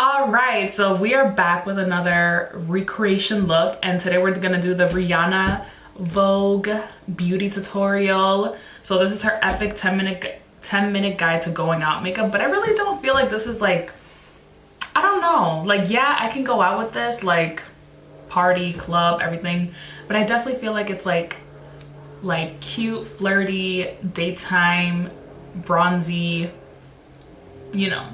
All right, so we are back with another recreation look, and today we're gonna do the Rihanna Vogue beauty tutorial. So this is her epic 10-minute guide to going out makeup, but I really don't feel like this is like, I don't know, like, yeah, I can go out with this, like party, club, everything, but I definitely feel like it's like cute, flirty, daytime, bronzy, you know,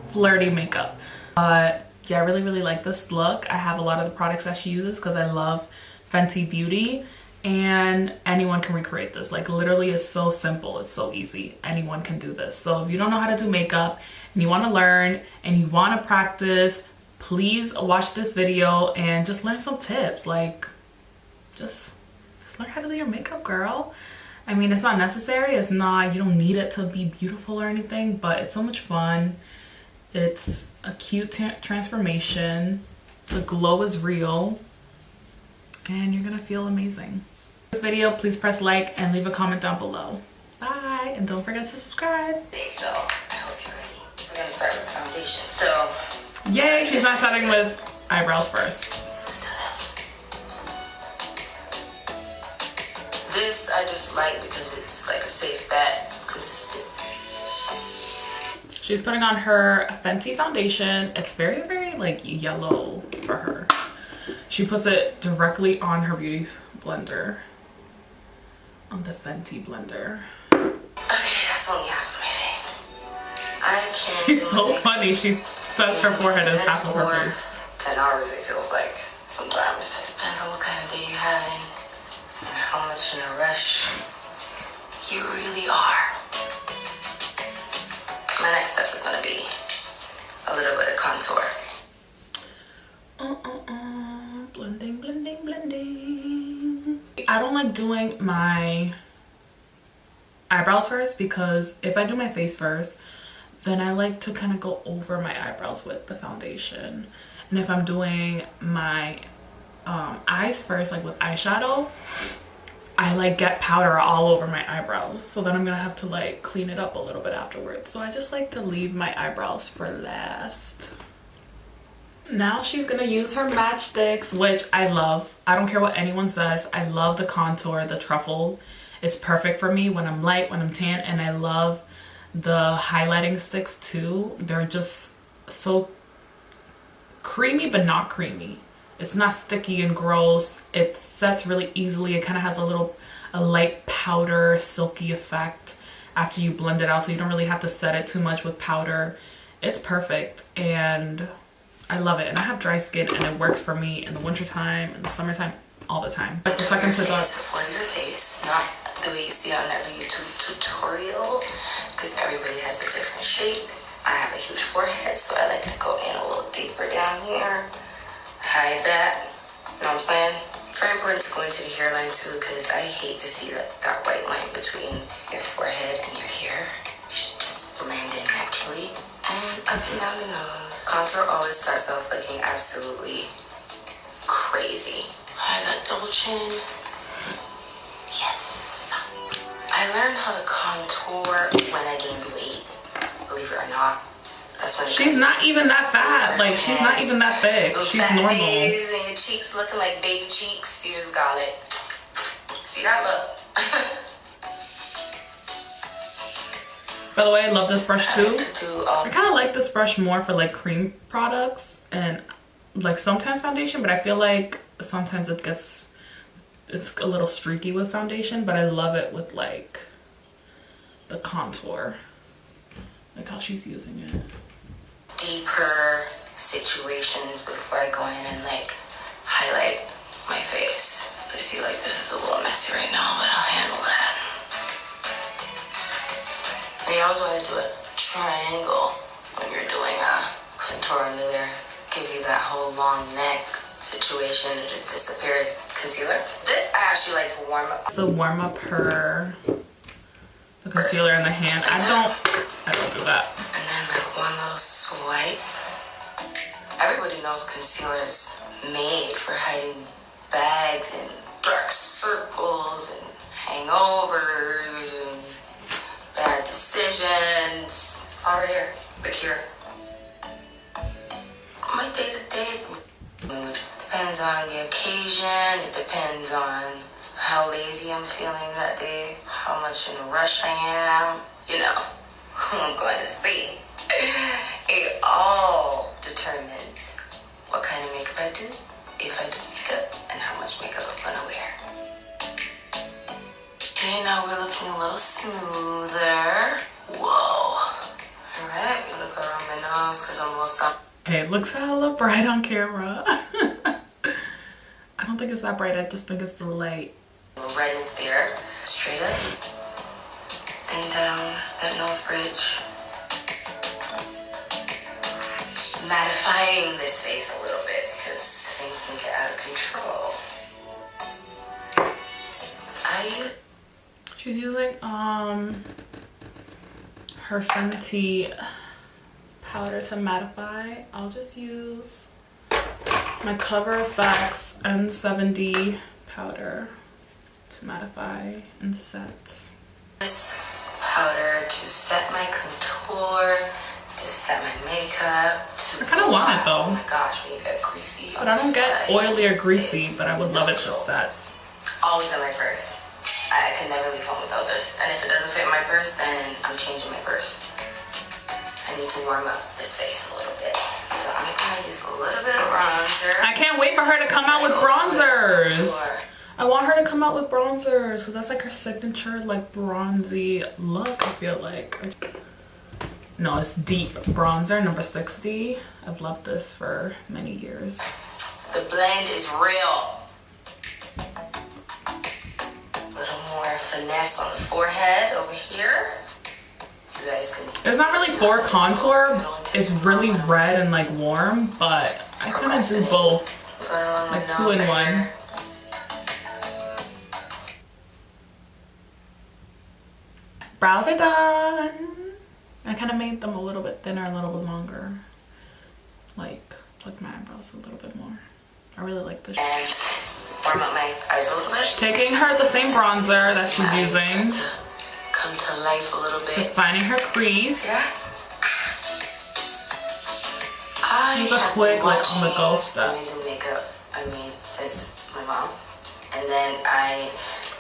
flirty makeup. Yeah, I really like this look. I have a lot of the products that she uses because I love Fenty Beauty, and anyone can recreate this. Like, literally, it's so simple, it's so easy, anyone can do this. So if you don't know how to do makeup and you want to learn and you want to practice, please watch this video and just learn some tips. Like, just learn how to do your makeup, girl. I mean, it's not necessary, it's not, you don't need it to be beautiful or anything, but it's so much fun. It's a cute transformation. The glow is real and you're gonna feel amazing. This video, please press like and leave a comment down below. Bye, and don't forget to subscribe. So I hope you're ready. We're gonna start with foundation. So yay, she's not starting with eyebrows first. Let's do this. This I just like because it's like a safe bet. It's consistent. She's putting on her Fenty foundation. It's very like yellow for her. She puts it directly on her beauty blender, on the Fenty blender. Okay, that's only half of my face. I can't. She's so funny. She says her forehead is half of her face. 10 hours it feels like sometimes. It depends on what kind of day you're having and how much in a rush you really are. My next step is going to be a little bit of contour. Blending. I don't like doing my eyebrows first because if I do my face first, then I like to kind of go over my eyebrows with the foundation. And if I'm doing my eyes first, like with eyeshadow, I like get powder all over my eyebrows, so then I'm gonna have to like clean it up a little bit afterwards. So I just like to leave my eyebrows for last. Now she's gonna use her matchsticks, which I love. I don't care what anyone says. I love the contour, the truffle. It's perfect for me when I'm light, when I'm tan, and I love the highlighting sticks too. They're just so creamy, but not creamy. It's not sticky and gross. It sets really easily. It kind of has a light powder, silky effect after you blend it out, so you don't really have to set it too much with powder. It's perfect and I love it. And I have dry skin and it works for me in the wintertime, in the summertime, all the time. But the second to that. For your face, not the way you see on every YouTube tutorial, because everybody has a different shape. I have a huge forehead, so I like to go in a little deeper down here. Hide that, you know what I'm saying? Very important to go into the hairline too, because I hate to see that white line between your forehead and your hair. You should just blend in naturally. And up and down the nose. Contour always starts off looking absolutely crazy. Hide that double chin. Yes. I learned how to contour when I gained weight, believe it or not. She's not even that fat. Like, she's not even that big. She's normal. And your cheeks looking like baby cheeks. You just got it. See that look? By the way, I love this brush too. I kind of like this brush more for like cream products and like sometimes foundation, but I feel like sometimes it's a little streaky with foundation, but I love it with like the contour. Like how she's using it. Deeper situations before I go in and like highlight my face. I see like this is a little messy right now, but I'll handle that. And you always want to do a triangle when you're doing a contour and either give you that whole long neck situation. It just disappears. Concealer. This I actually like to warm up. To warm up the concealer in the hand. I don't do that. And then like one little swipe. Everybody knows concealer is made for hiding bags and dark circles and hangovers and bad decisions. All right here, the cure. say mood. Depends on the occasion. It depends on how lazy I'm feeling that day, how much in a rush I am, you know, who I'm going to see. It all determines what kind of makeup I do, if I do makeup, and how much makeup I'm gonna wear. Okay, now we're looking a little smoother. Whoa. All right, I'm gonna go around my nose because I'm a little soft. Okay, it looks hella bright on camera. I don't think it's that bright, I just think it's the light. A little redness there, straight up, and down that nose bridge. Mattifying this face a little bit because things can get out of control. She's using her Fenty powder to mattify. I'll just use my Cover FX N70 powder to mattify and set. This powder to set my contour, to set my makeup. I kind of want it though. Oh my gosh, when you get greasy. But I don't get oily or greasy, but I would love it to set. Always in my purse. I can never leave home without this. And if it doesn't fit my purse, then I'm changing my purse. I need to warm up this face a little bit. So I'm gonna use a little bit of bronzer. I can't wait for her to come out with bronzers. I want her to come out with bronzers, so that's like her signature like bronzy look, I feel like. No, it's deep bronzer, number 60. I've loved this for many years. The blend is real. A little more finesse on the forehead over here. You guys can. It's not really for contour. It's really red and like warm, but I kind of do both, like 2 in 1. Brows are done. I kind of made them a little bit thinner, a little bit longer. Like my eyebrows a little bit more. I really like this. And warm up my eyes a little bit. She's taking her the same bronzer that she's using. Come to life a little bit. Defining her crease. Yeah. Use a quick like on the go step. I do makeup. I mean, since my mom. And then I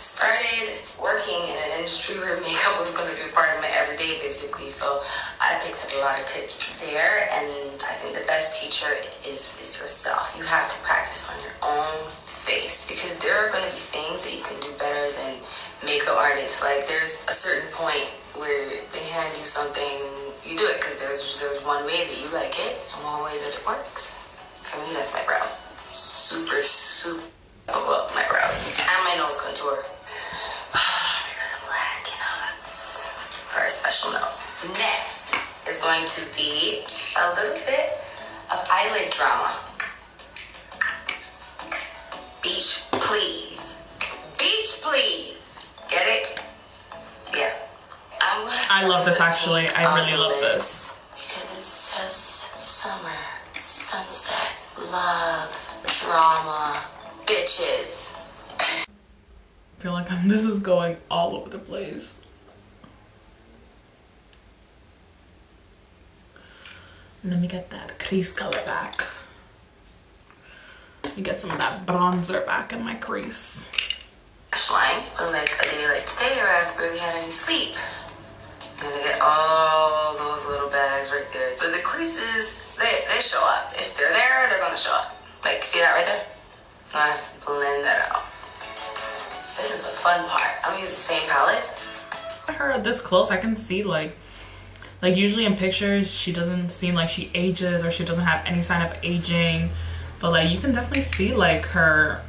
started working in an industry where makeup was going to be part of my everyday basically, so I picked up a lot of tips there, and I think the best teacher is yourself. You have to practice on your own face because there are going to be things that you can do better than makeup artists. Like there's a certain point where they hand you something, you do it because there's one way that you like it and one way that it works. For me, that's my brows. Super above my brows and my nose contour. Because I'm black, you know, that's for a special nose. Next is going to be a little bit of eyelid drama. Beach, please. Beach, please. Get it? Yeah. I love this actually. I really love this. Because it says summer, sunset, love, drama, bitches. I feel like this is going all over the place. Let me get that crease color back. Let me get some of that bronzer back in my crease. Line, but like a day like today where I haven't really had any sleep. I'm gonna get all those little bags right there. But the creases, they show up. If they're there, they're gonna show up. Like, see that right there? I have to blend that out. This is the fun part. I'm gonna use the same palette. Her this close, I can see like usually in pictures she doesn't seem like she ages or she doesn't have any sign of aging, but like you can definitely see like her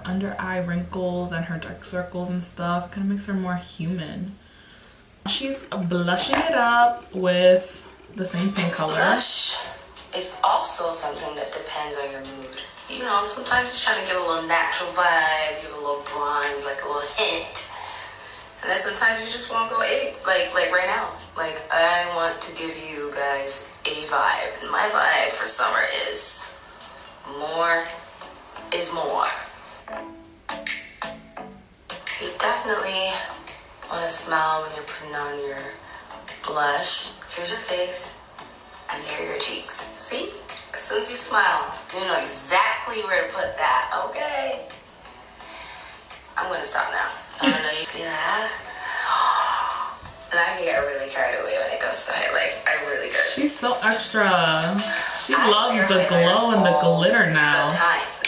under eye wrinkles and her dark circles and stuff. Kind of makes her more human. She's blushing it up with the same pink color. Blush is also something that depends on your mood. You know, sometimes you're trying to give a little natural vibe, give a little bronze, like a little hint. And then sometimes you just want to go egg, like right now. Like, I want to give you guys a vibe. And my vibe for summer is more is more. You definitely want to smile when you're putting on your blush. Here's your face, and there are your cheeks. See? So soon as you smile, you know exactly where to put that, okay? I'm gonna stop now. I know you see that. And I can get really carried away when it comes to highlight. I really do. She's so extra. She loves the glow and the glitter now.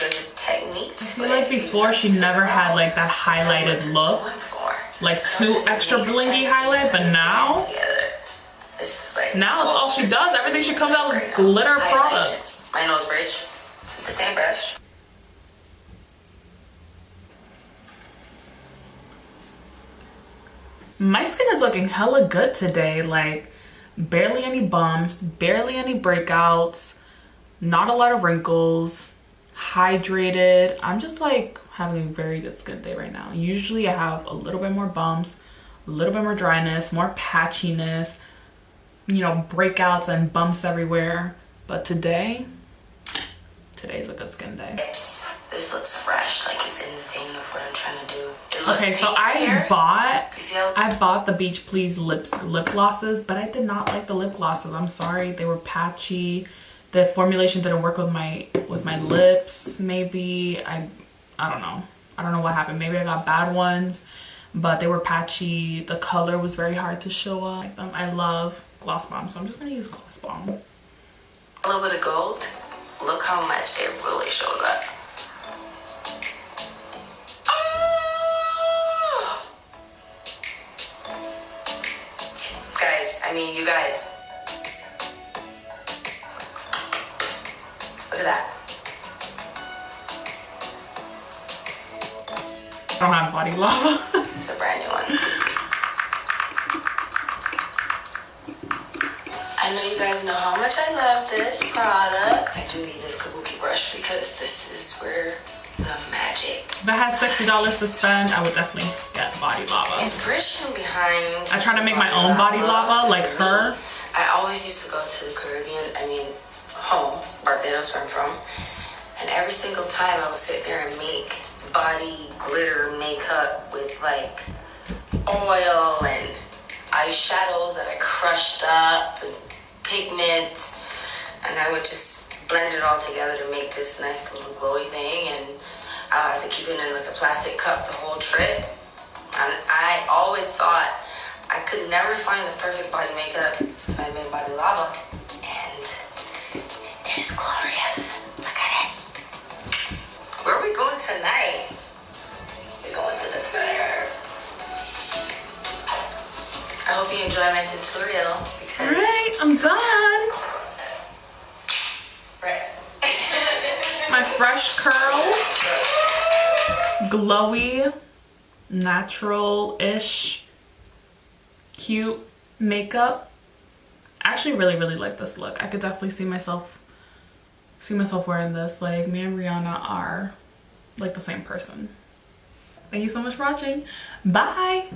There's a technique. I feel like before she never had like that highlighted look, like too extra blingy highlight, but now, now it's all she does. Everything she comes out with glitter products. My nose bridge, the same brush. My skin is looking hella good today. Like barely any bumps, barely any breakouts, not a lot of wrinkles, hydrated. I'm just like having a very good skin day right now. Usually I have a little bit more bumps, a little bit more dryness, more patchiness, you know, breakouts and bumps everywhere. But today's a good skin day. This looks fresh, like it's in the vein of what I'm trying to do. Okay, so I bought the Beach Please lip glosses, but I did not like the lip glosses. I'm sorry, they were patchy. The formulation didn't work with my lips. Maybe I don't know. I don't know what happened. Maybe I got bad ones, but they were patchy. The color was very hard to show up. I love Gloss Bomb, so I'm just gonna use Gloss Bomb. A little bit of gold. Look how much it really shows up. Guys, I mean, you guys. Look at that. I don't have body lava. It's a brand new one. I know you guys know how much I love this product. I do need this kabuki brush because this is where the magic. If I had $60 to spend, I would definitely get body lava. Inspiration behind. I try to make my own body lava like her. I always used to go to the Caribbean, I mean, home, Barbados, where I'm from. And every single time I would sit there and make body glitter makeup with like oil and eyeshadows that I crushed up and pigments, and I would just blend it all together to make this nice little glowy thing. And I had to keep it in like a plastic cup the whole trip. And I always thought I could never find the perfect body makeup, so I made body lava, and it is glorious. Look at it. Where are we going tonight? We're going to the NOIR. I hope you enjoy my tutorial. Alright, I'm done. Right. My fresh curls, glowy, natural-ish, cute makeup. I actually really like this look. I could definitely see myself wearing this. Like, me and Rihanna are like the same person. Thank you so much for watching. Bye.